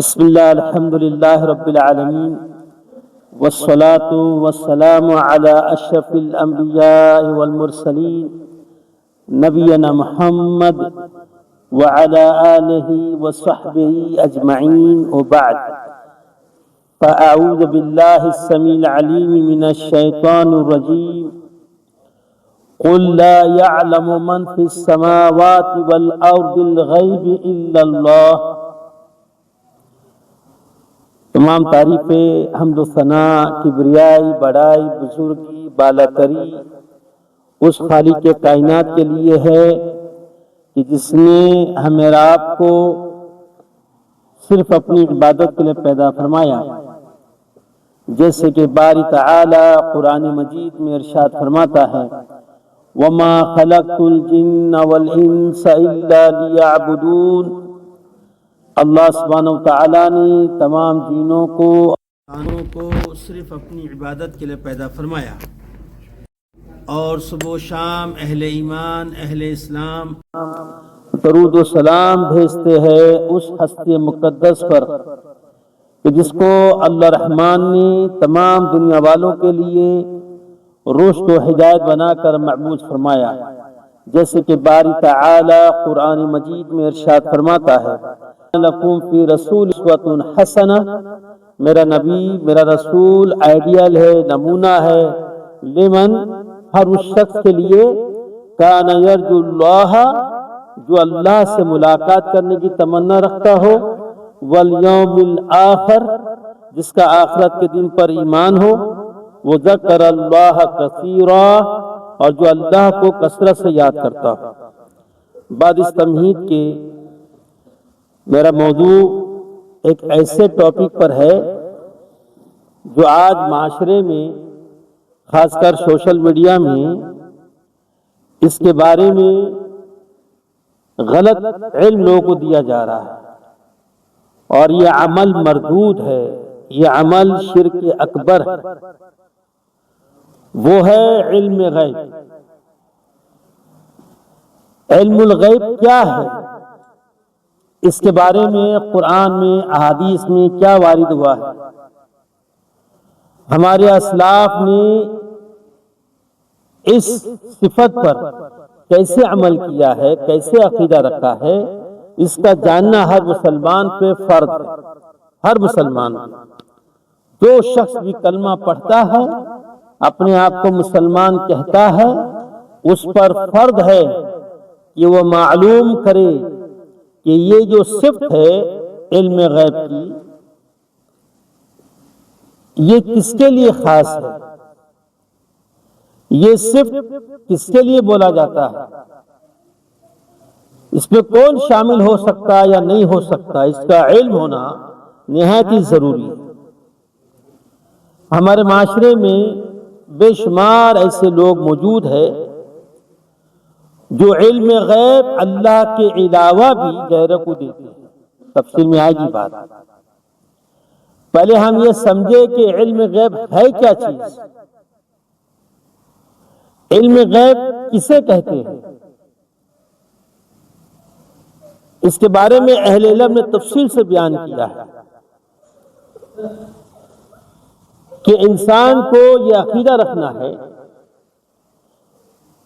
بسم اللہ الحمد للہ رب العالمین والصلاة والسلام علی اشرف الانبیاء والمرسلین نبینا محمد وعلى آلہ وصحبہ اجمعین وبعد فاعوذ باللہ السمیع العلیم من الشیطان الرجیم قل لا يعلم من في السماوات والارض الغیب الا اللہ۔ تمام تعریفیں حمد و ثناء کبریائی بڑائی بزرگی بالاتری اس خالق کائنات کے لیے ہے کہ جس نے ہمیں اور آپ کو صرف اپنی عبادت کے لیے پیدا فرمایا، جیسے کہ باری تعالی قرآن مجید میں ارشاد فرماتا ہے وَمَا خَلَقْتُ الْجِنَّ وَالْإِنسَ إِلَّا لِيَعْبُدُونَ۔ اللہ سبحانہ وتعالیٰ نے تمام جنوں کو صرف اپنی عبادت کے لیے پیدا فرمایا، اور صبح و شام اہل ایمان اہل اسلام درود و سلام بھیجتے ہیں اس ہستی مقدس پر کہ جس کو اللہ رحمان نے تمام دنیا والوں کے لیے رشد و ہدایت بنا کر معبود فرمایا، جیسے کہ باری تعالی قرآن مجید میں ارشاد فرماتا ہے لکم فی رسول اسوۃ حسنہ، میرا نبی میرا رسول آئیڈیل ہے، نمونہ ہے، لمن ہر اس شخص کے لیے کان یرجو اللہ جو اللہ سے ملاقات کرنے کی تمنا رکھتا ہو، والیوم الآخر جس کا آخرت کے دن پر ایمان ہو، وذکر اللہ کثیرا اور جو اللہ کو کثرت سے یاد کرتا ہو۔ بعد اس تمہید کے میرا موضوع ایک ایسے ٹاپک پر ہے جو آج معاشرے میں خاص کر سوشل میڈیا میں اس کے بارے میں غلط علم لوگوں کو دیا جا رہا ہے، اور یہ عمل مردود ہے، یہ عمل شرک اکبر ہے، وہ ہے علم غیب۔ علم الغیب کیا ہے؟ اس کے بارے میں قرآن میں احادیث میں کیا وارد ہوا ہے؟ ہمارے اسلاف نے اس صفت پر کیسے عمل کیا ہے، کیسے عقیدہ رکھا ہے، اس کا جاننا ہر مسلمان پہ فرض ہے۔ ہر مسلمان جو شخص بھی کلمہ پڑھتا ہے، اپنے آپ کو مسلمان کہتا ہے، اس پر فرض ہے کہ وہ معلوم کرے کہ یہ جو صفت ہے علم غیب کی، یہ کس کے لیے خاص ہے، یہ صفت کس کے لیے بولا جاتا ہے، اس میں کون شامل ہو سکتا یا نہیں ہو سکتا، اس کا علم ہونا نہایت ہی ضروری ہے۔ ہمارے معاشرے میں بے شمار ایسے لوگ موجود ہیں جو علم غیب اللہ کے علاوہ بھی غیروں کو دیتے ہیں۔ تفصیل میں آئے گی بات۔ پہلے ہم یہ سمجھے کہ علم غیب ہے کیا چیز، علم غیب کسے کہتے ہیں۔ اس کے بارے میں اہل علم نے تفصیل سے بیان کیا ہے کہ انسان کو یہ عقیدہ رکھنا ہے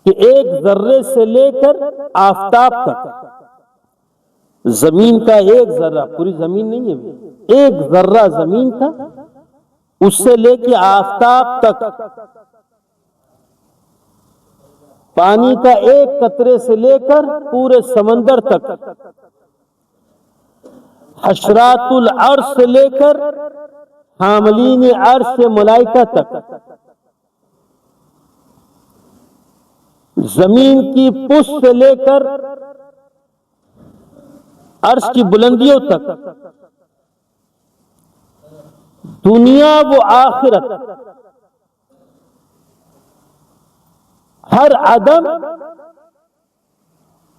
کہ ایک ذرے سے لے کر آفتاب تک، زمین کا ایک ذرہ، پوری زمین نہیں ہے، ایک ذرہ زمین کا، اس سے لے کے آفتاب تک، پانی کا ایک قطرے سے لے کر پورے سمندر تک، حشرات العرش سے لے کر حاملین عرش ملائکہ تک، زمین کی پشت سے لے کر عرش کی بلندیوں تک، دنیا و آخرت، ہر عدم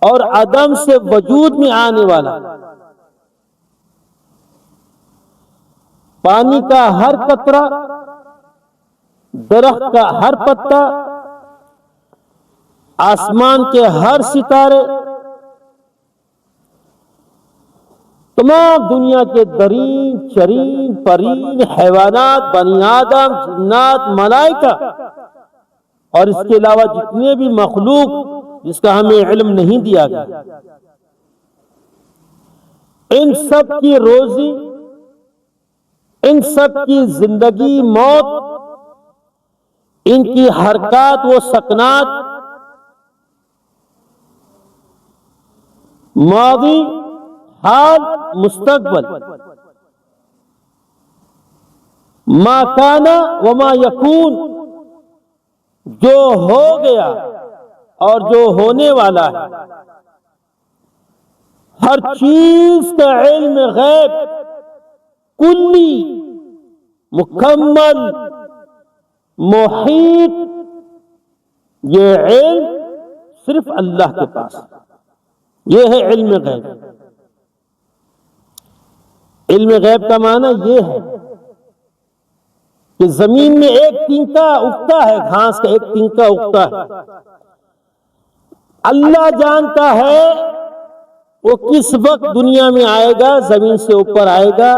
اور عدم سے وجود میں آنے والا، پانی کا ہر قطرہ، درخت کا ہر پتا، آسمان کے ہر ستارے، تمام دنیا کے درین چرین پرین حیوانات، بنی آدم، جنات، ملائکہ اور اس کے علاوہ جتنے بھی مخلوق جس کا ہمیں علم نہیں دیا گیا، ان سب کی روزی، ان سب کی زندگی موت، ان کی حرکات و سکنات، ماضی حال مستقبل، ما کان وما یکون، جو ہو گیا اور جو ہونے والا ہے، ہر چیز کا علم غیب کلی، مکمل، محیط، یہ علم صرف اللہ کے پاس، یہ ہے علم غیب۔ علم غیب کا معنی یہ ہے کہ زمین میں ایک تنکا اگتا ہے، گھاس کا ایک تنکا اگتا ہے، اللہ جانتا ہے وہ کس وقت دنیا میں آئے گا، زمین سے اوپر آئے گا،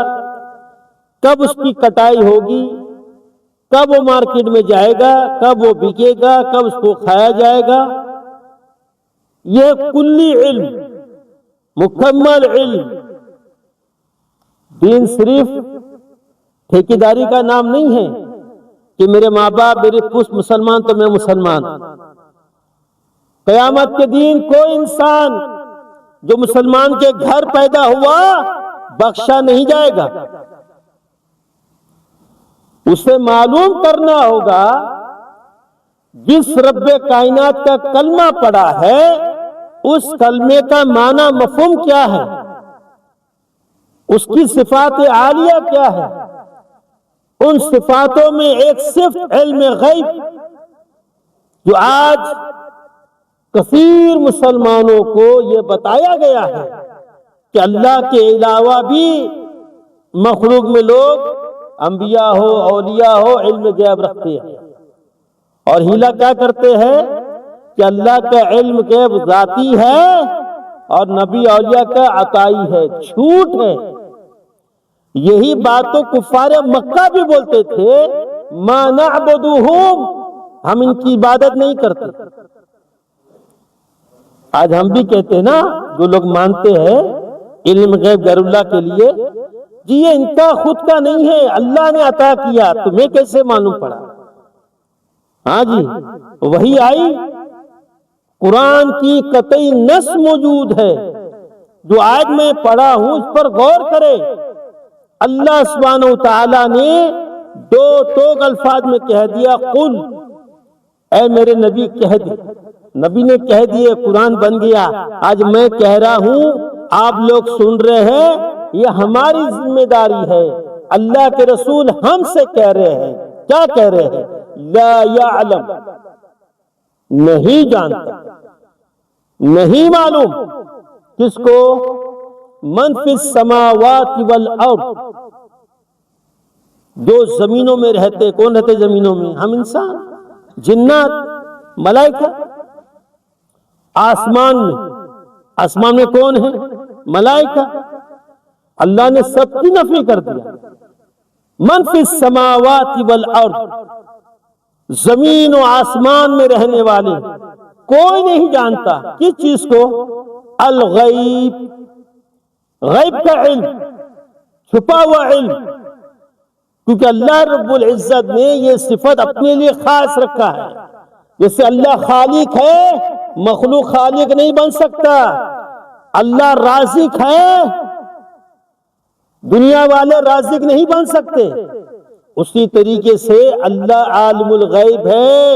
کب اس کی کٹائی ہوگی، کب وہ مارکیٹ میں جائے گا، کب وہ بکے گا، کب اس کو کھایا جائے گا۔ یہ کلی علم، مکمل علم۔ دین صرف ٹھیکیداری کا نام نہیں ہے کہ میرے ماں باپ، میرے پوست مسلمان تو میں مسلمان۔ قیامت کے دن کوئی انسان جو مسلمان کے گھر پیدا ہوا بخشا نہیں جائے گا۔ اسے معلوم کرنا ہوگا جس رب کائنات کا کلمہ پڑھا ہے اس کلمے کا معنی مفہوم کیا ہے، اس کی صفات عالیہ کیا ہے۔ ان صفاتوں میں ایک صفت علم غیب، جو آج کثیر مسلمانوں کو یہ بتایا گیا ہے کہ اللہ کے علاوہ بھی مخلوق میں لوگ انبیاء ہو، اولیاء ہو، علم غیب رکھتے ہیں، اور ہیلا کیا کرتے ہیں کہ اللہ کا علم غیب ذاتی ہے اور نبی اولیاء کا عطائی ہے، جھوٹ ہے۔ یہی بات تو کفار مکہ بھی بولتے تھے، ما نعبدہم، ہم ان کی عبادت نہیں کرتے۔ آج ہم بھی کہتے ہیں نا، جو لوگ مانتے ہیں علم غیب غیر اللہ کے لیے، جی یہ ان کا خود کا نہیں ہے، اللہ نے عطا کیا، تمہیں کیسے معلوم پڑا؟ ہاں جی، وہی آئی، قرآن کی قطعی نص موجود ہے، جو آج میں پڑھا ہوں اس پر غور کرے۔ اللہ سبحانہ وتعالی نے دو ٹوک الفاظ میں کہہ دیا، قل، اے میرے نبی کہہ دے۔ نبی نے کہہ دیے، قرآن بن گیا۔ آج میں کہہ رہا ہوں، آپ لوگ سن رہے ہیں، یہ ہماری ذمہ داری ہے۔ اللہ کے رسول ہم سے کہہ رہے ہیں، کیا کہہ رہے ہیں؟ لا یعلم، نہیں جانتا، نہیں معلوم، کس کو؟ من فی السماوات والارض، جو زمینوں میں رہتے۔ کون رہتے زمینوں میں؟ ہم انسان، جنات، ملائکہ۔ آسمان میں، آسمان میں کون ہے؟ ملائکہ۔ اللہ نے سب کی نفی کر دیا۔ من فی السماوات والارض، زمین و آسمان میں رہنے والے کوئی نہیں جانتا کس چیز کو؟ الغیب، غیب کا علم، چھپا ہوا علم، کیونکہ اللہ رب العزت نے یہ صفت اپنے لیے خاص رکھا ہے۔ جیسے اللہ خالق ہے، مخلوق خالق نہیں بن سکتا۔ اللہ رازق ہے، دنیا والے رازق نہیں بن سکتے۔ اسی طریقے سے اللہ عالم الغیب ہے،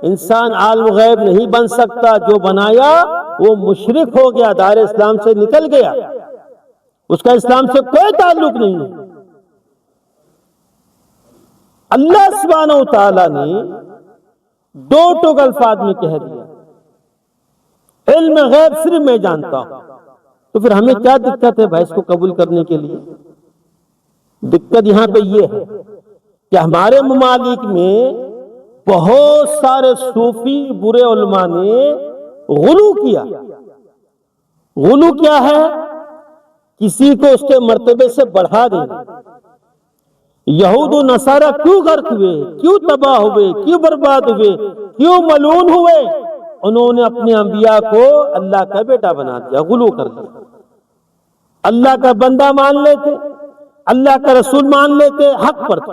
انسان عالم غیب نہیں بن سکتا۔ جو بنایا وہ مشرک ہو گیا، دائرہ اسلام سے نکل گیا، اس کا اسلام سے کوئی تعلق نہیں ہے۔ اللہ سبحانہ وتعالی نے دو ٹوک الفاظ میں کہہ دیا، علم غیب صرف میں جانتا ہوں۔ تو پھر ہمیں کیا دقت ہے بھائی اس کو قبول کرنے کے لیے؟ دقت یہاں پہ یہ ہے کہ ہمارے ممالک میں بہت سارے صوفی برے علماء نے غلو کیا۔ غلو کیا ہے کسی کو اس کے مرتبے سے بڑھا دینا۔ یہود و نصارہ کیوں غرق ہوئے، کیوں تباہ ہوئے، کیوں برباد ہوئے، کیوں ملعون ہوئے؟ انہوں نے اپنے انبیاء کو اللہ کا بیٹا بنا دیا، غلو کر دیا۔ اللہ کا بندہ مان لیتے، اللہ کا رسول مان لیتے، حق پر تھے،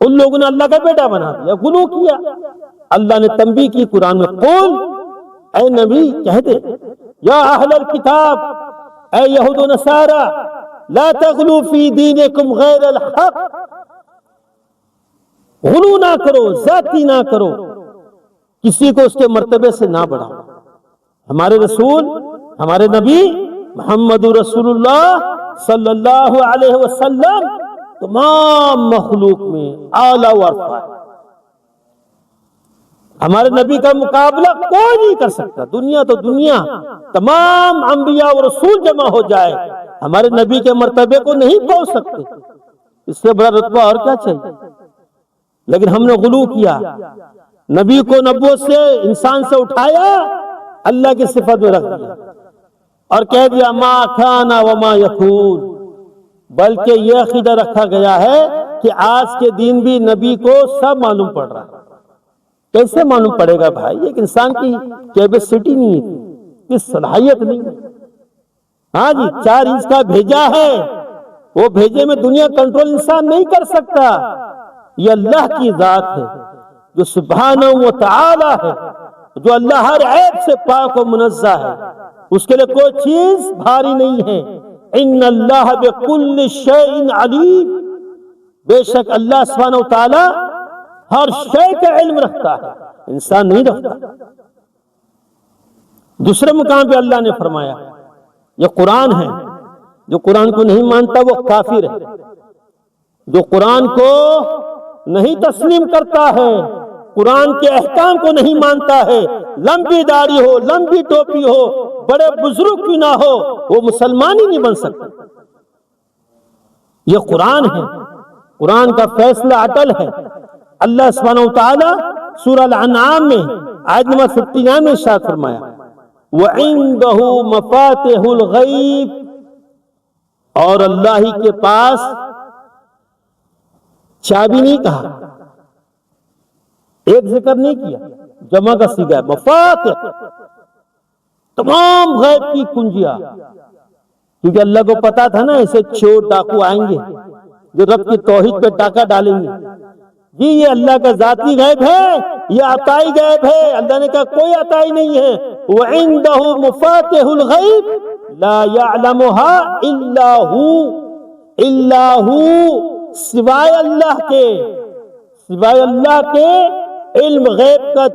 ان لوگوں نے اللہ کا بیٹا بنا دیا، غلو کیا۔ اللہ نے تنبیہ کی قرآن میں، قول، اے نبی کہہ دے، یا اہل الکتاب، اے یہود و نصارہ، لا تغلو فی دینکم غیر الحق، غلو نہ کرو، زیادتی نہ کرو، کسی کو اس کے مرتبے سے نہ بڑھاؤ۔ ہمارے رسول، ہمارے نبی محمد رسول اللہ صلی اللہ علیہ وسلم تمام مخلوق میں اعلیٰ و ارفع ہے۔ ہمارے نبی کا مقابلہ کوئی نہیں کر سکتا۔ دنیا تو دنیا، تمام انبیاء و رسول جمع ہو جائے، ہمارے نبی کے مرتبے کو نہیں پہنچ سکتے۔ اس سے بڑا رتبہ اور کیا چاہیے؟ لیکن ہم نے غلو کیا، نبی کو نبوت سے، انسان سے اٹھایا، اللہ کی صفت میں رکھ دیا اور کہہ دیا ما کان وما یکون۔ بلکہ یہ عقیدہ رکھا گیا ہے کہ آج کے دن بھی نبی کو سب معلوم پڑ رہا ہے۔ کیسے معلوم پڑے گا بھائی؟ ایک انسان کی کیپیسٹی نہیں ہے، اس صلاحیت نہیں ہے۔ ہاں جی، 4 انچ کا بھیجا ہے، وہ بھیجے میں دنیا کنٹرول انسان نہیں کر سکتا۔ یہ اللہ کی ذات ہے جو سبحانہ و تعالی ہے، جو اللہ ہر عیب سے پاک و منزہ ہے، اس کے لیے کوئی چیز بھاری نہیں ہے۔ ان اللہ بکل شیء علیم، بے شک اللہ سبحانہ و تعالی ہر شے کا علم رکھتا ہے، انسان نہیں رکھتا۔ دوسرے مقام پہ اللہ نے فرمایا، یہ قرآن ہے، جو قرآن کو نہیں مانتا وہ کافر ہے، جو قرآن کو نہیں تسلیم کرتا ہے، قرآن کے احکام کو نہیں مانتا ہے، لمبی داڑھی ہو، لمبی ٹوپی ہو، بڑے بزرگ کی نہ ہو، وہ مسلمان ہی نہیں بن سکتا۔ یہ قرآن ہے، قرآن کا فیصلہ اٹل ہے۔ اللہ سبحانہ وتعالی سورہ الانعام میں آیت نمبر 59 میں ارشاد فرمایا، وَعِندَهُ مَفَاتِحُ الْغَيْبِ، اور اللہ ہی کے پاس چابی نہیں کہا، ایک ذکر نہیں کیا، جمع کا صیغہ ہے، مفاتح، تمام غیب کی کنجیاں، کیونکہ اللہ کو پتا تھا نا ایسے چور ڈاکو آئیں گے جو رب کی توحید پہ ڈاکہ ڈالیں گے۔ جی یہ اللہ کا ذاتی غیب ہے، یہ عطائی غیب ہے۔ اللہ نے کہا کوئی عطائی نہیں ہے، وَعِندَهُ مُفَاتِحُ الْغَيْبِ لَا يَعْلَمُهَا إِلَّا هُوَ، سوائے اللہ کے، سوائے اللہ کے علم غیب کا،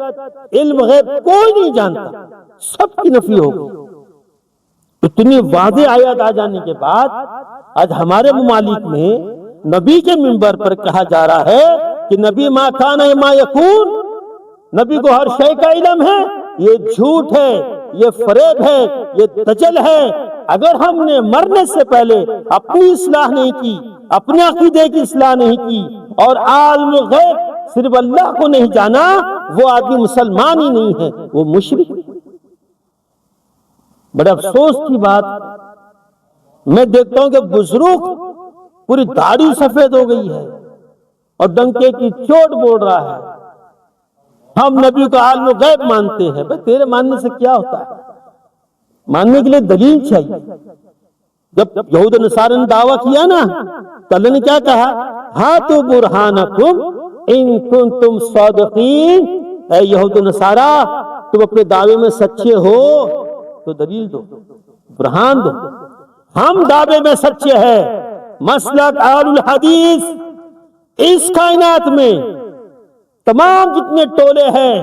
علم غیب کوئی نہیں جانتا، سب کی نفی ہوگی۔ اتنی واضح آیات آ جانے کے بعد آج ہمارے ممالک میں نبی کے منبر پر کہا جا رہا ہے کہ نبی ما کان ما یکون، نبی کو ہر شے کا علم ہے۔ یہ جھوٹ ہے، یہ فریب ہے، یہ دجل ہے۔ اگر ہم نے مرنے سے پہلے اپنی اصلاح نہیں کی، اپنے عقیدے کی اصلاح نہیں کی اور عالم غیب صرف اللہ کو نہیں جانا، وہ آدمی مسلمان ہی نہیں ہے، وہ مشرک۔ بڑے افسوس کی بات، میں دیکھتا ہوں کہ بزرگ پوری داڑھی سفید ہو گئی ہے اور ڈنکے کی چوٹ بول رہا ہے، ہم نبی کو عالم غیب مانتے ہیں۔ بھئی تیرے ماننے سے کیا ہوتا ہے؟ ماننے کے لیے دلیل چاہیے۔ جب یہود و نصارہ نے دعویٰ کیا نا تو اللہ نے کیا کہا، ہاتوا برہانکم ان کنتم صادقین، اے یہود و نصارہ تم اپنے دعوے میں سچے ہو تو دلیل دو، برہان دو۔ ہم دعوے میں سچے ہیں۔ مسلک اہل الحدیث اس کائنات میں تمام جتنے ٹولے ہیں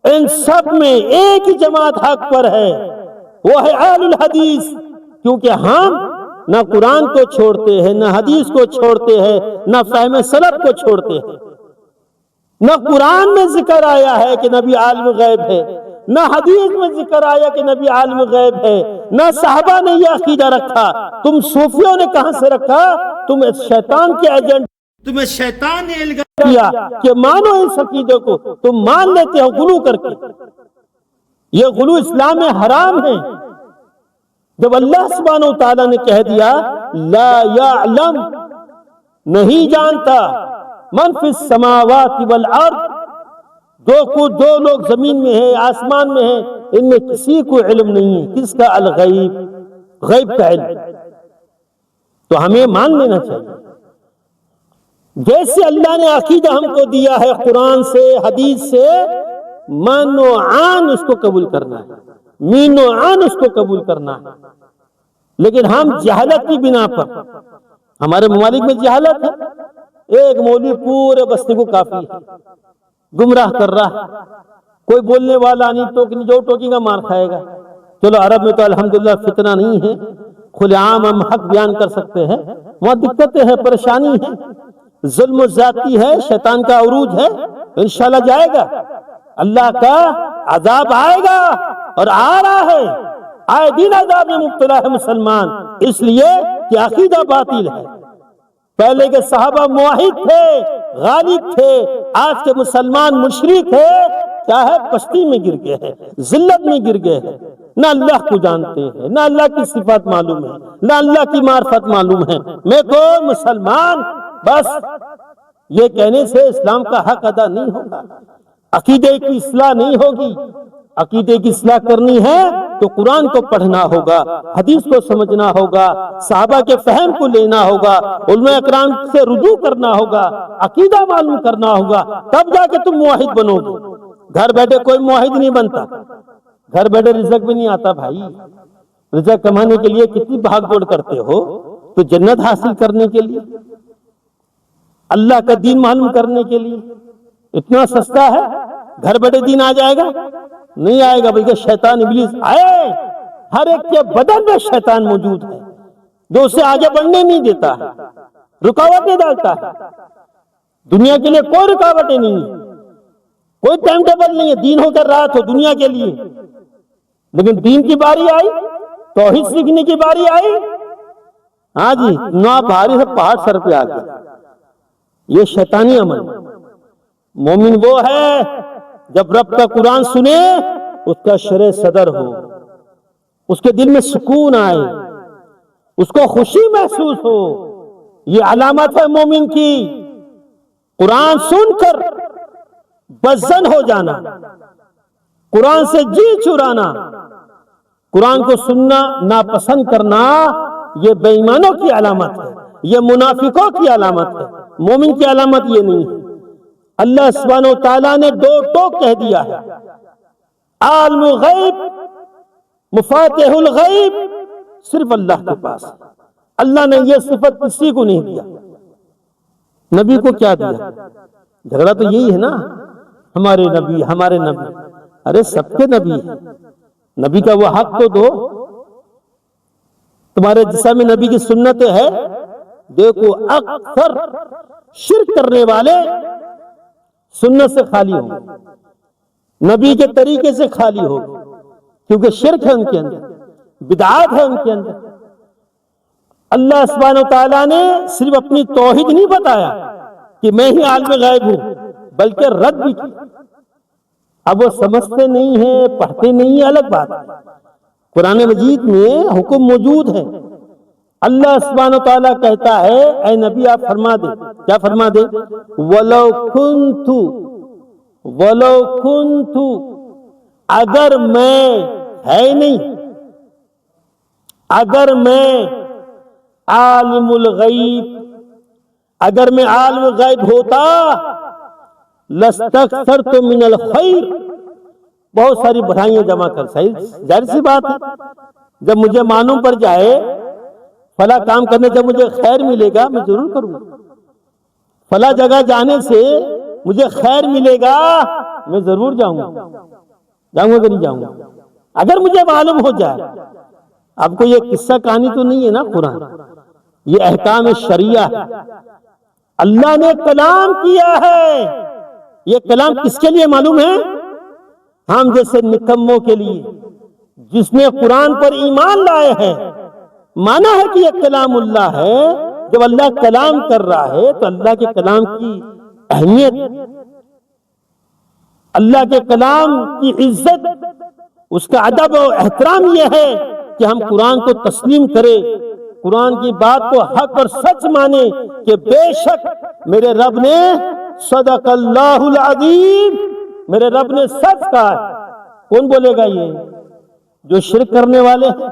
ان سب میں ایک ہی جماعت حق پر ہے، وہ ہے اہل الحدیث، کیونکہ ہم نہ قرآن کو چھوڑتے ہیں، نہ حدیث کو چھوڑتے ہیں، نہ فہم سلف کو چھوڑتے ہیں۔ نہ قرآن میں ذکر آیا ہے کہ نبی عالم غیب ہے، نہ حدیث میں ذکر آیا کہ نبی عالم غیب ہے، نہ صحابہ نے یہ عقیدہ رکھا۔ تم صوفیوں نے کہاں سے رکھا؟ تم شیطان کے ایجنٹ، تمہیں شیطان نے الگا دیا کہ مانو اس عقیدے کو، تم مان لیتے ہو غلو کر کے۔ یہ غلو اسلام میں حرام ہے۔ جب اللہ سبحانہ و تعالیٰ نے کہہ دیا لا یعلم، نہیں جانتا، من فی السماوات والارض، دو لوگ زمین میں ہیں، آسمان میں ہیں، ان میں کسی کو علم نہیں ہے۔ کس کا؟ الغیب، غیب کا علم۔ تو ہمیں مان لینا چاہیے جیسے اللہ نے عقیدہ ہم کو دیا ہے قرآن سے، حدیث سے، من و عان اس کو قبول کرنا ہے، مین و عان اس کو قبول کرنا ہے۔ لیکن ہم جہالت کی بنا پر، ہمارے ممالک میں جہالت ہے، ایک مولوی پورے بستی کو کافی ہے، گمراہ کر رہا ہے، کوئی بولنے والا نہیں، جو ٹوکی کا مار کھائے گا۔ چلو عرب میں تو الحمدللہ فتنہ نہیں ہے، کھلے عام ہم حق بیان کر سکتے ہیں، وہاں دقتیں ہیں، پریشانی ہے، ظلم و زیادتی ہے، شیطان کا عروج ہے، انشاءاللہ جائے گا، اللہ کا عذاب آئے گا، اور آ رہا ہے، آئے دن عذاب میں مبتلا ہے مسلمان، اس لیے کہ عقیدہ باطل ہے۔ پہلے کے صحابہ موحد تھے، غالب تھے، آج کے مسلمان مشرک ہے، کیا ہے؟ پستی میں گر گئے ہیں، ذلت میں گر گئے ہیں، نہ اللہ کو جانتے ہیں، نہ اللہ کی صفات معلوم ہے، نہ اللہ کی معرفت معلوم ہے۔ میں کوئی مسلمان، بس یہ کہنے سے اسلام کا حق ادا نہیں ہوگا، عقیدے کی اصلاح نہیں ہوگی۔ عقیدے کی اصلاح کرنی ہے تو قرآن کو پڑھنا ہوگا، حدیث کو سمجھنا ہوگا، صحابہ کے فہم کو لینا ہوگا، علماء اکرام سے رجوع کرنا ہوگا، عقیدہ معلوم کرنا ہوگا، تب جا کے تم موحد بنو گے۔ گھر بیٹھے کوئی موحد نہیں بنتا، گھر بیٹھے رزق بھی نہیں آتا بھائی۔ رزق کمانے کے لیے کتنی بھاگ دوڑ کرتے ہو، تو جنت حاصل کرنے کے لیے، اللہ کا دین معلوم کرنے کے لیے اتنا سستا ہے؟ گھر بیٹھے دین آ جائے گا؟ نہیں آئے گا، بلکہ شیطان ابلیس آئے، ہر ایک کے بدن میں شیطان موجود ہے جو اسے آگے بڑھنے نہیں دیتا ہے، رکاوٹیں ڈالتا ہے۔ دنیا کے لیے کوئی رکاوٹیں نہیں ہے، کوئی ٹائم ٹیبل نہیں ہے، دین ہو کر رات ہو دنیا کے لیے، لیکن دین کی باری آئی، توحید سیکھنے کی باری آئی، ہاں جی، نہ بھاری سے پہاڑ سر پہ آ گیا۔ یہ شیطانی عمل۔ مومن وہ ہے جب رب کا قرآن سنے اس کا شرح صدر ہو، اس کے دل میں سکون آئے، اس کو خوشی محسوس ہو، یہ علامت ہے مومن کی۔ قرآن سن کر بزن ہو جانا، قرآن سے جی چرانا، قرآن کو سننا ناپسند کرنا، یہ بے ایمانوں کی علامت ہے، یہ منافقوں کی علامت ہے، مومن کی علامت یہ نہیں ہے۔ اللہ سبحانہ و تعالیٰ نے دو ٹوک کہہ دیا ہے، عالم الغیب، مفاتح الغیب، صرف اللہ کے پاس۔ اللہ نے یہ صفت کسی کو نہیں دیا۔ نبی کو کیا دیا؟ جھگڑا تو یہی ہے نا، ہمارے نبی، ہمارے نبی۔ ارے سب کے نبی ہیں، نبی کا وہ حق تو دو۔ تمہارے جسم میں نبی کی سنتیں ہے، دیکھو اکثر شرک کرنے والے سنت سے خالی ہوں، نبی کے طریقے سے خالی ہو، کیونکہ شرک ہے ان کے اندر، بدعات ہے ان کے اندر۔ اللہ سبحانہ و تعالیٰ نے صرف اپنی توحید نہیں بتایا کہ میں ہی عالم غیب ہوں، بلکہ رد بھی کی۔ اب وہ سمجھتے نہیں ہیں، پڑھتے نہیں ہیں، الگ بات ہے۔ قرآن مجید میں حکم موجود ہے۔ اللہ سبحانہ و تعالیٰ کہتا ہے اے نبی آپ فرما دے، کیا فرما دے؟ وَلَوْ كُنْتُ، اگر میں ہے نہیں، اگر میں عالم الغیب، اگر میں عالم غیب ہوتا، لَاسْتَكْثَرْتُ مِنَ الْخَيْرِ، بہت ساری بھلائیاں جمع کر۔ صحیح، ظاہر سی بات ہے، جب مجھے معلوم پڑ جائے فلاں کام کرنے جب مجھے خیر ملے گا میں ضرور کروں گا، فلاں جگہ جانے سے مجھے خیر ملے گا میں ضرور جاؤں گا کہ نہیں جاؤں گا، اگر مجھے معلوم ہو جائے۔ اب کو یہ قصہ کہانی تو نہیں ہے نا قرآن، یہ احکام شریعہ ہے، اللہ نے کلام کیا ہے۔ یہ کلام کس کے لیے معلوم ہے؟ ہم جیسے نکموں کے لیے، جس نے قرآن پر ایمان لائے ہیں، مانا ہے کہ یہ کلام اللہ ہے۔ جب اللہ کلام کر رہا ہے تو اللہ کے کلام کی اہمیت، اللہ کے کلام کی عزت، اس کا ادب و احترام یہ ہے کہ ہم قرآن کو تسلیم کریں، قرآن کی بات کو حق اور سچ مانے کہ بے شک میرے رب نے صدق اللہ العظیم، میرے رب نے سچ کہا ہے۔ کون بولے گا یہ؟ جو شرک کرنے والے ہیں،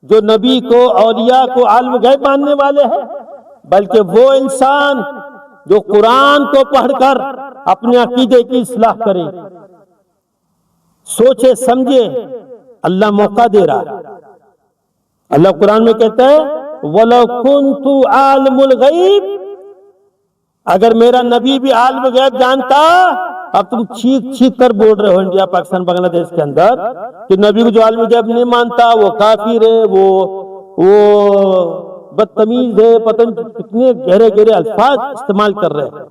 جو نبی کو، اولیاء کو، عالم غیب ماننے والے ہیں، بلکہ وہ انسان جو قرآن کو پڑھ کر اپنے عقیدے کی اصلاح کرے، سوچے سمجھے۔ اللہ موقع دے رہا ہے۔ اللہ قرآن میں کہتا ہے وَلَوْ كُنْتُ عَالِمُ الْغَيْبِ، اگر میرا نبی بھی عالم غیب جانتا۔ اب تم چیخ کر بول رہے ہو انڈیا، پاکستان، بنگلہ دیش کے اندر کہ نبی کو جو عالم غیب نہیں مانتا وہ کافر ہے، وہ بدتمیز ہے، پتہ نہیں کتنے گہرے گہرے الفاظ استعمال کر رہے ہیں۔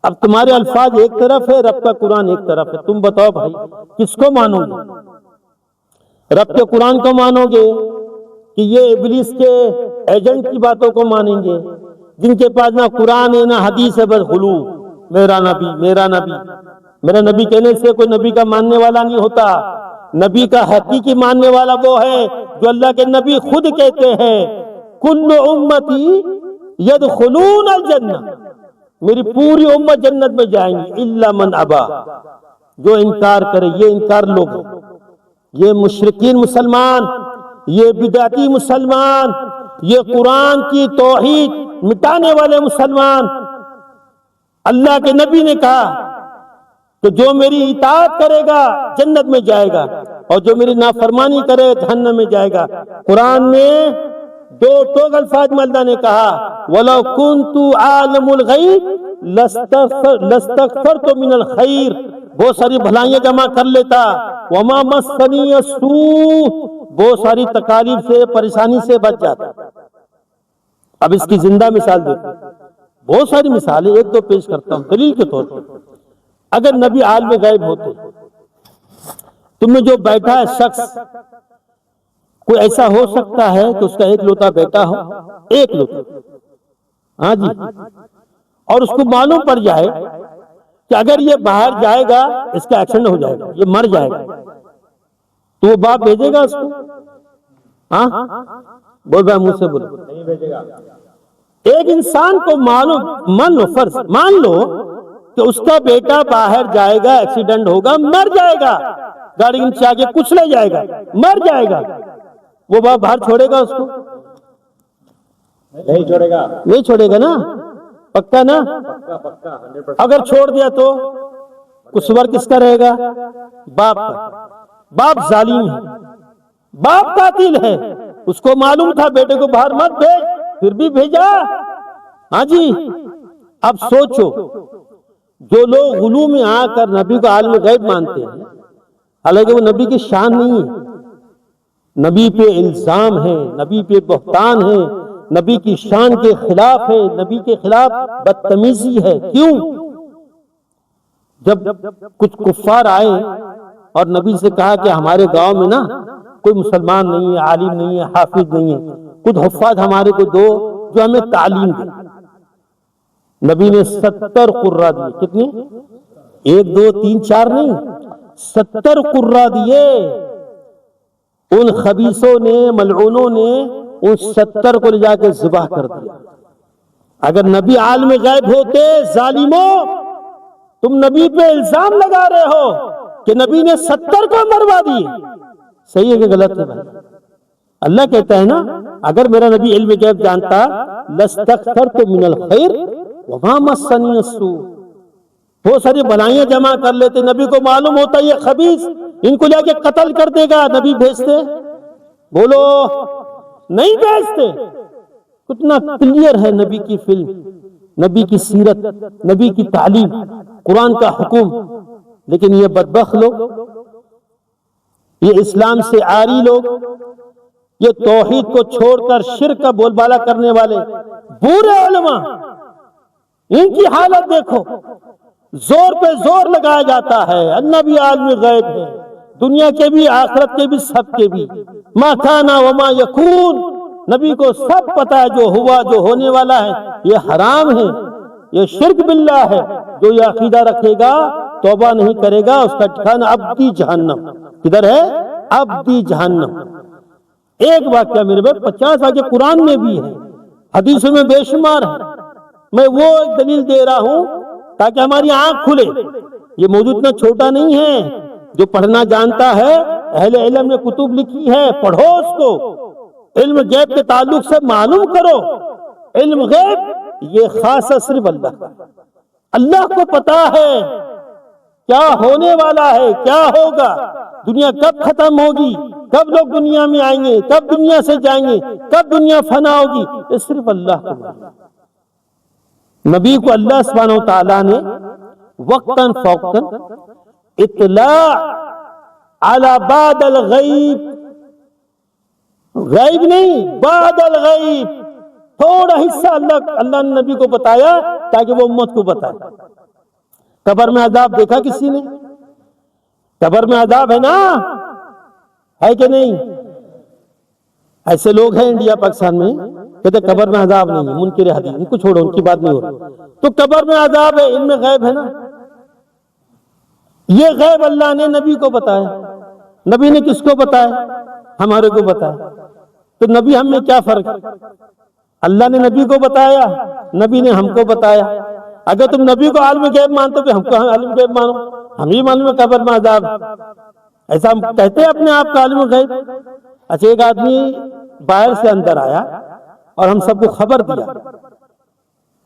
اب تمہارے الفاظ ایک طرف ہے، رب کا قرآن ایک طرف ہے، تم بتاؤ بھائی کس کو مانو گے؟ رب کے قرآن کو مانو گے کہ یہ ابلیس کے ایجنٹ کی باتوں کو مانیں گے جن کے پاس نہ قرآن ہے نہ حدیث ہے، بس غلو، میرا نبی میرا نبی میرا نبی کہنے سے کوئی نبی کا ماننے والا نہیں ہوتا۔ نبی کا حقیقی ماننے والا وہ ہے جو اللہ کے نبی خود کہتے ہیں کل امتی یدخلون الجنہ، میری پوری امت جنت میں جائیں گی الا من ابا، جو انکار کرے۔ یہ انکار لوگ ہیں، یہ مشرکین مسلمان، یہ بدعتی مسلمان، یہ قرآن کی توحید مٹانے والے مسلمان۔ اللہ کے نبی نے کہا کہ جو میری اطاعت کرے گا جنت میں جائے گا، اور جو میری نافرمانی کرے جہنم میں جائے گا۔ قرآن میں دو ٹوک الفاظ میں اللہ نے کہا وَلَوْ كُنْتُ عَالِمُ الْغَيْبِ لَاسْتَكْثَرْتُ مِنَ الْخَيْرِ، بہت ساری بھلائیاں جمع کر لیتا۔ وَمَا مَسَّنِيَ السُّوءُ، بہت ساری تکالیف سے، پریشانی سے بچ جاتا۔ اب اس کی زندہ مثال دیتے، بہت ساری مثالیں، ایک دو پیش کرتا ہوں دلیل کے طور پر۔ اگر نبی عالم غیب ہوتے، تم میں جو بیٹھا ہے شخص، کوئی ایسا ہو سکتا ہے کہ اس کا ایک لوتا بیٹا ہو، ایک لوتا، ہاں جی، اور اس کو معلوم پڑ جائے کہ اگر یہ باہر جائے گا اس کا ایکسیڈنٹ ہو جائے گا، یہ مر جائے گا، تو وہ باپ بھیجے گا اس کو؟ ہاں بول بھائی، منہ سے بولو، نہیں بھیجے گا۔ ایک انسان کو معلوم، مان لو کہ اس کا بیٹا باہر جائے گا، ایکسیڈنٹ ہوگا، مر جائے گا، گاڑی کے نیچے آگے کچلے جائے گا، مر جائے گا، وہ باپ باہر چھوڑے گا اس کو؟ نہیں چھوڑے گا، نہیں چھوڑے گا نا، پکا نا؟ اگر چھوڑ دیا تو قصور کس کا رہے گا؟ باپ کا۔ باپ ظالم ہے، باپ قاتل ہے، اس کو معلوم تھا بیٹے کو باہر مت بھیج، پھر بھی بھیجا۔ ہاں جی، اب سوچو، جو لوگ غلو میں آ کر نبی کو عالم غیب مانتے ہیں، حالانکہ وہ نبی کی شان نہیں ہے، نبی پہ الزام ہے، نبی پہ بہتان ہے، نبی کی شان کے خلاف ہے، نبی کے خلاف بدتمیزی ہے۔ کیوں؟ جب کچھ کفار آئے اور نبی سے کہا کہ ہمارے گاؤں میں نا کوئی مسلمان نہیں ہے، عالم نہیں ہے، حافظ نہیں ہے، کچھ حفاظ ہمارے کو دو جو ہمیں تعلیم دے۔ نبی نے 70 قرہ دیے، کتنے؟ 1 2 3 4 نہیں، 70 قرہ دیے۔ ان خبیثوں نے، ملعونوں نے ان 70 کو لے جا کے ذبح کر دیا۔ اگر نبی عالم غیب ہوتے، ظالموں، تم نبی پہ الزام لگا رہے ہو کہ نبی نے 70 کو مروا دیے، صحیح ہے کہ غلط ہے بھائی؟ اللہ کہتا ہے نا اگر میرا نبی علم غیب جانتا لَاسْتَكْثَرْتُ مِنَ الْخَيْرِ وَمَا مَسَّنِيَ السُّوءُ، بہت ساری بھلائیاں جمع کر لیتے۔ نبی کو معلوم ہوتا یہ خبیث ان کو لے کے قتل کر دے گا، نبی بھیجتے؟ بولو، نہیں بھیجتے۔ کتنا کلیئر ہے نبی کی فلم، نبی کی سیرت، نبی کی تعلیم، قرآن کا حکم۔ لیکن یہ بدبخت لوگ، یہ اسلام سے عاری لوگ، یہ توحید کو چھوڑ کر شرک کا بول بالا کرنے والے بورے علماء، ان کی حالت دیکھو، زور پہ زور لگایا جاتا ہے النبی عالم غیب ہے، دنیا کے بھی آخرت کے بھی سب کے بھی، ما کان وما یکون، نبی کو سب پتا ہے جو ہوا جو ہونے والا ہے۔ یہ حرام ہے، یہ شرک باللہ ہے۔ جو یہ عقیدہ رکھے گا، توبہ نہیں کرے گا، اس کا ٹھکانہ ابدی جہنم۔ کدھر ہے؟ ابدی جہنم۔ ایک واقعہ میرے بھائی 50 واقعے قرآن میں بھی ہے، حدیثوں میں بے شمار ہے. میں وہ ایک دلیل دے رہا ہوں تاکہ ہماری آنکھ کھلے. یہ موضوع اتنا چھوٹا نہیں ہے، جو پڑھنا جانتا ہے، اہل علم نے کتب لکھی ہے، پڑھو اس کو. علم غیب کے تعلق سے معلوم کرو. علم غیب یہ خاص ہے صرف اللہ کو پتا ہے کیا ہونے والا ہے، کیا ہوگا، دنیا کب ختم ہوگی، کب لوگ دنیا میں آئیں گے، کب دنیا سے جائیں گے، کب دنیا فنا ہوگی، یہ صرف اللہ کو معلوم. نبی کو اللہ سبحانہ و تعالیٰ نے وقتاً فوقتاً اطلاع علی بعد الغیب، غیب نہیں بعد الغیب، تھوڑا حصہ اللہ نے نبی کو بتایا تاکہ وہ امت کو بتائے. قبر میں عذاب دیکھا کسی نے؟ قبر میں عذاب ہے نا، ہے کہ نہیں؟ ایسے لوگ ہیں انڈیا پاکستان میں کہتے قبر میں عذاب نہیں ہے، منکر حدیث، ان کو چھوڑو، ان کی بات نہیں ہو رہی. تو قبر میں عذاب ہے، ان میں غیب ہے نا. یہ غیب اللہ نے نبی کو بتایا. نبی نے کس کو بتایا؟ ہمارے کو بتایا. تو نبی ہم میں کیا فرق ہے؟ اللہ نے نبی کو بتایا، نبی نے ہم کو بتایا. اگر تم نبی کو عالم غیب مانتے تو ہم کو عالم غیب مانو. ہم ہی معلوم ہے قبر میں عذاب، ایسا ہم کہتے ہیں اپنے آپ کا عالم غیب. اچھا ایک آدمی باہر سے اندر آیا اور ہم سب کو خبر دیا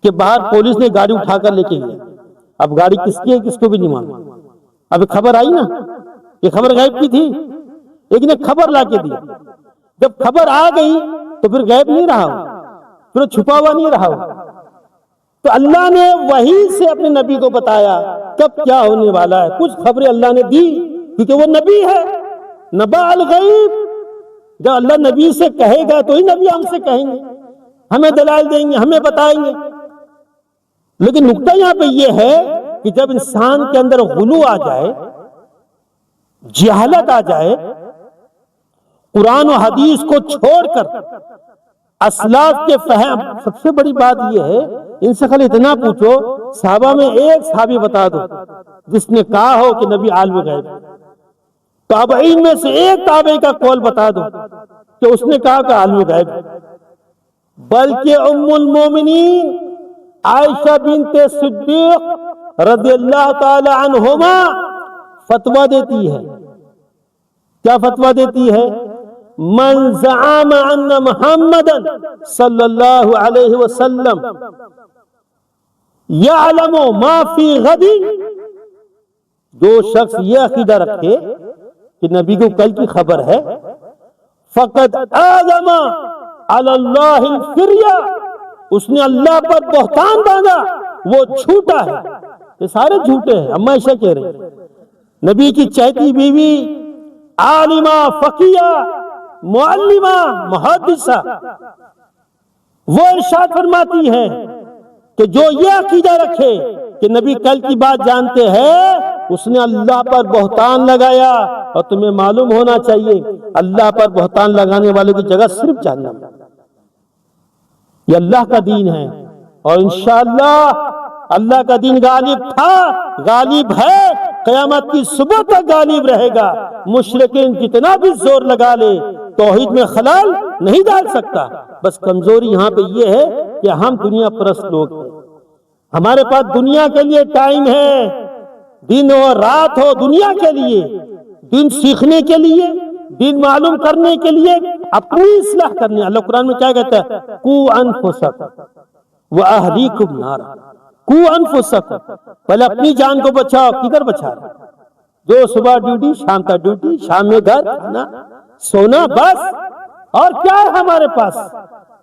کہ باہر پولیس نے گاڑی اٹھا کر لے کے گیا. اب گاڑی کس کی ہے کس کو بھی نہیں معلوم. اب خبر آئی نا، یہ خبر غیب کی تھی، لیکن ایک خبر لا کے دی. جب خبر آ گئی تو پھر غیب نہیں رہا، پھر چھپا ہوا نہیں رہا. تو اللہ نے وحی سے اپنے نبی کو بتایا کب کیا ہونے والا ہے. کچھ خبریں اللہ نے دی کیونکہ وہ نبی ہے. نبأ الغیب، جب اللہ نبی سے کہے گا تو ہی نبی ہم سے کہیں گے، ہمیں دلائل دیں گے، ہمیں بتائیں گے. لیکن نقطہ یہاں پہ یہ ہے کہ جب انسان کے اندر غلو آ جائے، جہالت آ جائے، قرآن و حدیث کو چھوڑ کر اسلاف کے فہم، سب سے بڑی بات یہ ہے، ان سے خالی اتنا پوچھو صحابہ میں ایک صحابی بتا دو جس نے کہا ہو کہ نبی عالم غیب. تابعین میں سے ایک تابعی کا قول بتا دو کہ اس نے کہا کہ عالم غیب. بلکہ ام المومنین عائشہ بنت صدیق رضی اللہ تعالی عنہما فتویٰ دیتی ہے. کیا فتویٰ دیتی ہے؟ من زعم ان محمدا صلی اللہ علیہ وسلم یعلم ما فی غد، جو شخص یہ عقیدہ رکھے کہ نبی کو کل کی خبر ہے، فقد اعظم علی اللہ الفریہ، اس نے اللہ پر بہتان باندھا، وہ جھوٹا ہے. یہ سارے جھوٹے ہیں. اما عائشہ کہہ رہے ہیں نبی کی چہتی بیوی، عالمہ، فقیہ، معلمہ، محدثہ، وہ ارشاد فرماتی ہے کہ جو یہ عقیدہ رکھے کہ نبی کل کی بات جانتے ہیں، اس نے اللہ پر بہتان لگایا. اور تمہیں معلوم ہونا چاہیے اللہ پر بہتان لگانے والے کی جگہ صرف جہنم. یہ اللہ کا دین ہے اور انشاءاللہ اللہ کا دین غالب تھا، غالب ہے، قیامت کی صبح تک غالب رہے گا. مشرکین جتنا بھی زور لگا لے توحید میں خلل نہیں ڈال سکتا. بس کمزوری یہاں پہ یہ ہے کہ ہم دنیا پرست لوگ ہیں. ہمارے پاس دنیا کے لیے ٹائم ہے، دن ہو رات ہو دنیا کے لیے، دین سیکھنے کے لیے، دین معلوم کرنے کے لیے، اپنی اصلاح کرنے. اللہ قرآن میں کیا کہتا ہے؟ قوا انفسکم واہلیکم نارا. قوا انفسکم، پہلے اپنی جان کو بچاؤ. کدھر بچا رہے؟ جو صبح ڈیوٹی، شام کا ڈیوٹی، شام میں گھر، کھانا، سونا، بس. اور کیا ہے ہمارے پاس؟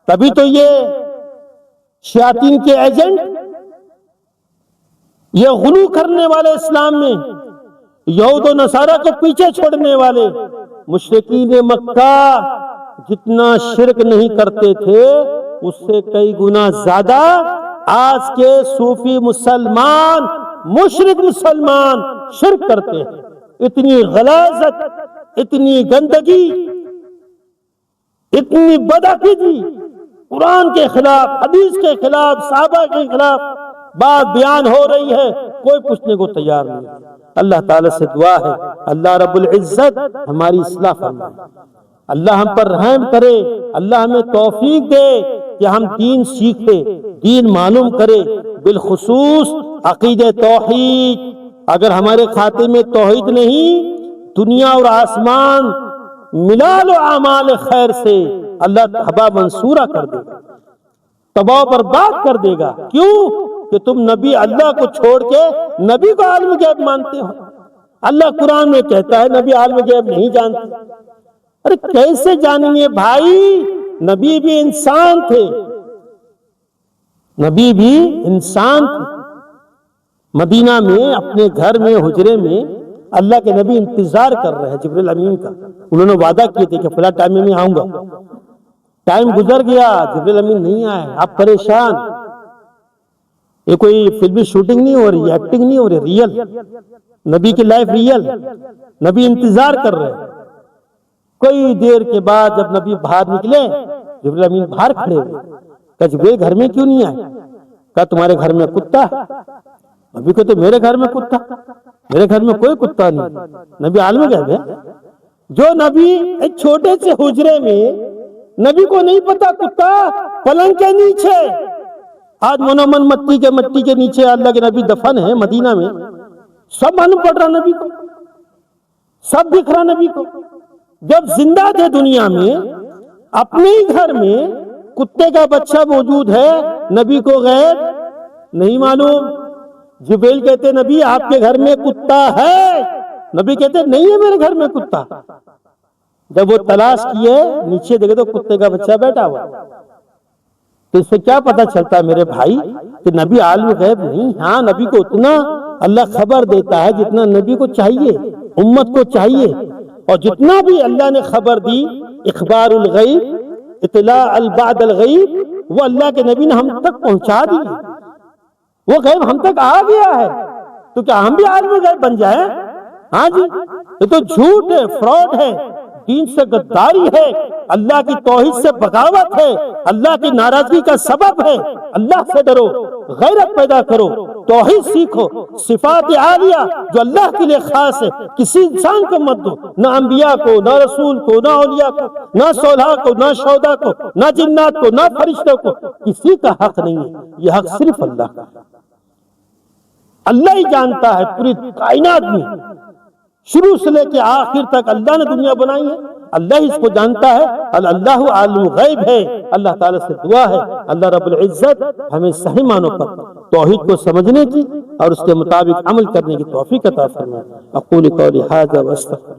تبھی تو یہ شیاطین کے ایجنٹ، یہ غلو کرنے والے اسلام میں، یہود و نصارہ کو پیچھے چھوڑنے والے مشرکین مکہ جتنا شرک نہیں کرتے تھے اس سے کئی گنا زیادہ آج کے صوفی مسلمان، مشرک مسلمان شرک کرتے ہیں. اتنی غلاظت، اتنی گندگی، اتنی بدعقیدگی، قرآن کے خلاف، حدیث کے خلاف، صحابہ کے خلاف بات بیان ہو رہی ہے، کوئی پوچھنے کو تیار نہیں. اللہ تعالیٰ سے دعا ہے اللہ رب العزت ہماری اصلاح فرمائے. اللہ ہم پر رحم کرے، اللہ ہمیں توفیق دے کہ ہم دین سیکھے، دین معلوم کرے، بالخصوص عقید توحید۔ اگر ہمارے کھاتے میں توحید نہیں، دنیا اور آسمان ملا لو اعمال خیر سے، اللہ تباہ منصورہ کر دے گا، تباہ برباد کر دے گا۔ کیوں کہ تم نبی اللہ کو چھوڑ کے نبی کو عالم غیب مانتے ہو۔ اللہ قرآن میں کہتا ہے نبی عالم غیب نہیں جانتے۔ ارے کیسے جانیں گے بھائی؟ نبی بھی انسان تھے، نبی بھی انسان تھے۔ مدینہ میں اپنے گھر میں حجرے میں اللہ کے نبی انتظار کر رہے ہیں جبریل امین کا۔ انہوں نے وعدہ کیے تھے کہ فلاں ٹائم میں آؤں گا، ٹائم گزر گیا، جبریل امین نہیں آئے، آپ پریشان۔ یہ کوئی فلمی شوٹنگ نہیں ہو رہی، ایکٹنگ نہیں ہو رہی، ریئل نبی کی لائف، ریئل نبی انتظار کر رہے ہیں۔ کوئی دیر کے بعد جب نبی باہر نکلے، جبریل امین باہر کھڑے ہوئے، کہا جبریل گھر میں کیوں نہیں آئے؟ کہا تمہارے گھر میں کتا ہے؟ نبی کو تو میرے گھر میں کتا، میرے گھر میں کوئی کتا نہیں۔ نبی عالم غیب ہے۔ جو نبی ایک چھوٹے سے حجرے میں، نبی کو نہیں پتا کتا پلنگ کے نیچے، آج منومن مٹی کے نیچے اللہ کے نبی دفن ہے مدینہ میں، سب معلوم پڑ رہا نبی کو، سب دکھ رہا نبی کو۔ جب زندہ تھے دنیا میں، اپنے ہی گھر میں کتے کا بچہ موجود ہے، نبی کو غیب نہیں معلوم۔ جبریل کہتے نبی آپ کے گھر میں کتا ہے؟ نبی کہتے نہیں ہے میرے گھر میں کتا۔ جب وہ تلاش کیے، نیچے دیکھے تو کتے کا بچہ بیٹھا ہوا۔ تو اس سے کیا پتا چلتا ہے میرے بھائی کہ نبی عالم غیب نہیں؟ ہاں نبی کو اتنا اللہ خبر دیتا ہے جتنا نبی کو چاہیے، امت کو چاہیے، اور جتنا بھی اللہ نے خبر دی، اخبار الغیب، اطلاع بعد الغیب، وہ اللہ کے نبی نے ہم تک پہنچا دی، وہ غیب ہم تک آ گیا ہے۔ تو کیا ہم بھی عالم غیب بن جائیں؟ ہاں جی، یہ تو جھوٹ ہے، فراڈ ہے، دین سے غداری ہے، اللہ کی توحید سے بغاوت ہے، اللہ کی ناراضگی کا سبب ہے۔ اللہ سے ڈرو، غیرت پیدا کرو، توحید سیکھو، صفات عالیہ جو اللہ کے لیے خاص ہے کسی انسان کو مت دو، نہ انبیاء کو، نہ رسول کو، نہ اولیاء کو، نہ صالحہ کو، نہ شہداء کو، نہ جنات کو، نہ فرشتوں کو، کسی کا حق نہیں ہے، یہ حق صرف اللہ کا ہے۔ اللہ ہی جانتا ہے، پوری کائنات میں شروع سے لے کے آخر تک اللہ نے دنیا بنائی ہے، اللہ ہی اس کو جانتا ہے۔ اللہ عالم غیب ہے۔ اللہ تعالیٰ سے دعا ہے اللہ رب العزت ہمیں صحیح معنوں پر توحید کو سمجھنے کی اور اس کے مطابق عمل کرنے کی توفیق عطا فرمائے۔ اقول قولی ھذا واستغفر